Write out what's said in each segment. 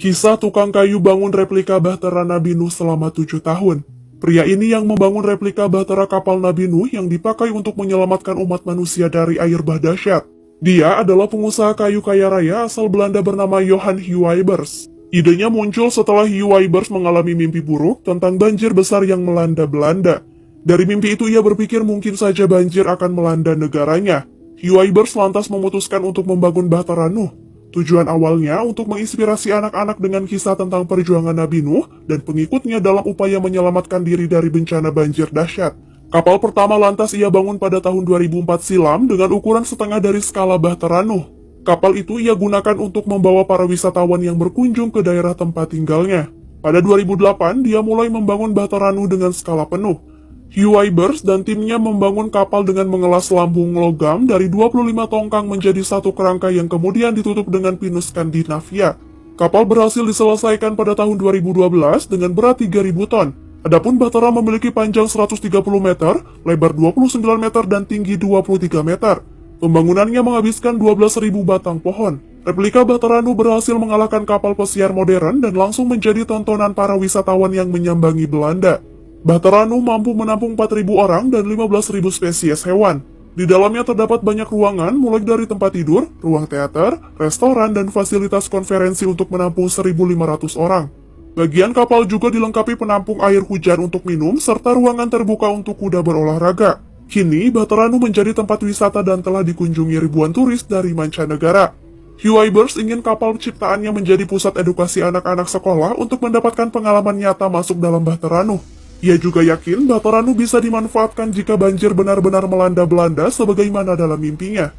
Kisah tukang kayu bangun replika Bahtera Nabi Nuh selama 7 tahun. Pria ini yang membangun replika Bahtera kapal Nabi Nuh yang dipakai untuk menyelamatkan umat manusia dari air bah dahsyat. Dia adalah pengusaha kayu kaya raya asal Belanda bernama Johan Huybers. Idenya muncul setelah Huybers mengalami mimpi buruk tentang banjir besar yang melanda Belanda. Dari mimpi itu ia berpikir mungkin saja banjir akan melanda negaranya. Huybers lantas memutuskan untuk membangun Bahtera Nuh. Tujuan awalnya untuk menginspirasi anak-anak dengan kisah tentang perjuangan Nabi Nuh dan pengikutnya dalam upaya menyelamatkan diri dari bencana banjir dahsyat. Kapal pertama lantas ia bangun pada tahun 2004 silam dengan ukuran setengah dari skala Bahtera Nuh. Kapal itu ia gunakan untuk membawa para wisatawan yang berkunjung ke daerah tempat tinggalnya. Pada 2008, dia mulai membangun Bahtera Nuh dengan skala penuh. Huybers dan timnya membangun kapal dengan mengelas lambung logam dari 25 tongkang menjadi satu kerangka yang kemudian ditutup dengan pinus Skandinavia. Kapal berhasil diselesaikan pada tahun 2012 dengan berat 3.000 ton. Adapun Bahtera memiliki panjang 130 meter, lebar 29 meter dan tinggi 23 meter. Pembangunannya menghabiskan 12.000 batang pohon. Replika Bahtera Nuh berhasil mengalahkan kapal pesiar modern dan langsung menjadi tontonan para wisatawan yang menyambangi Belanda. Bahtera Nuh mampu menampung 4.000 orang dan 15.000 spesies hewan. Di dalamnya terdapat banyak ruangan mulai dari tempat tidur, ruang teater, restoran, dan fasilitas konferensi untuk menampung 1.500 orang. Bagian kapal juga dilengkapi penampung air hujan untuk minum serta ruangan terbuka untuk kuda berolahraga. Kini, Bahtera Nuh menjadi tempat wisata dan telah dikunjungi ribuan turis dari mancanegara. Huybers ingin kapal ciptaannya menjadi pusat edukasi anak-anak sekolah untuk mendapatkan pengalaman nyata masuk dalam Bahtera Nuh. Ia juga yakin Bahtera Nuh bisa dimanfaatkan jika banjir benar-benar melanda Belanda sebagaimana dalam mimpinya.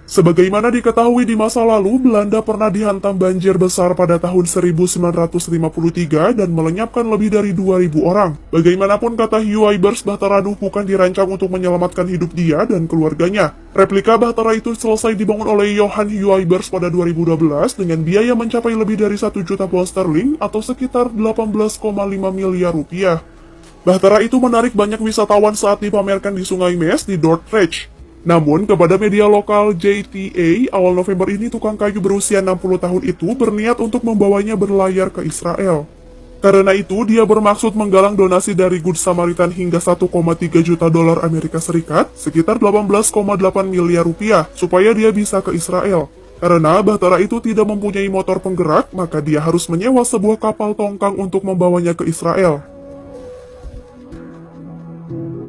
Sebagaimana diketahui di masa lalu, Belanda pernah dihantam banjir besar pada tahun 1953 dan melenyapkan lebih dari 2.000 orang. Bagaimanapun kata Huybers, Bahtera Nuh bukan dirancang untuk menyelamatkan hidup dia dan keluarganya. Replika Bahtera itu selesai dibangun oleh Johan Huybers pada 2012 dengan biaya mencapai lebih dari 1 juta pound sterling atau sekitar 18,5 miliar rupiah. Bahtera itu menarik banyak wisatawan saat dipamerkan di Sungai Meas di Dordrecht. Namun, kepada media lokal JTA, awal November ini tukang kayu berusia 60 tahun itu berniat untuk membawanya berlayar ke Israel. Karena itu, dia bermaksud menggalang donasi dari Good Samaritan hingga 1,3 juta dolar Amerika Serikat, sekitar 18,8 miliar rupiah, supaya dia bisa ke Israel. Karena Bahtera itu tidak mempunyai motor penggerak, maka dia harus menyewa sebuah kapal tongkang untuk membawanya ke Israel.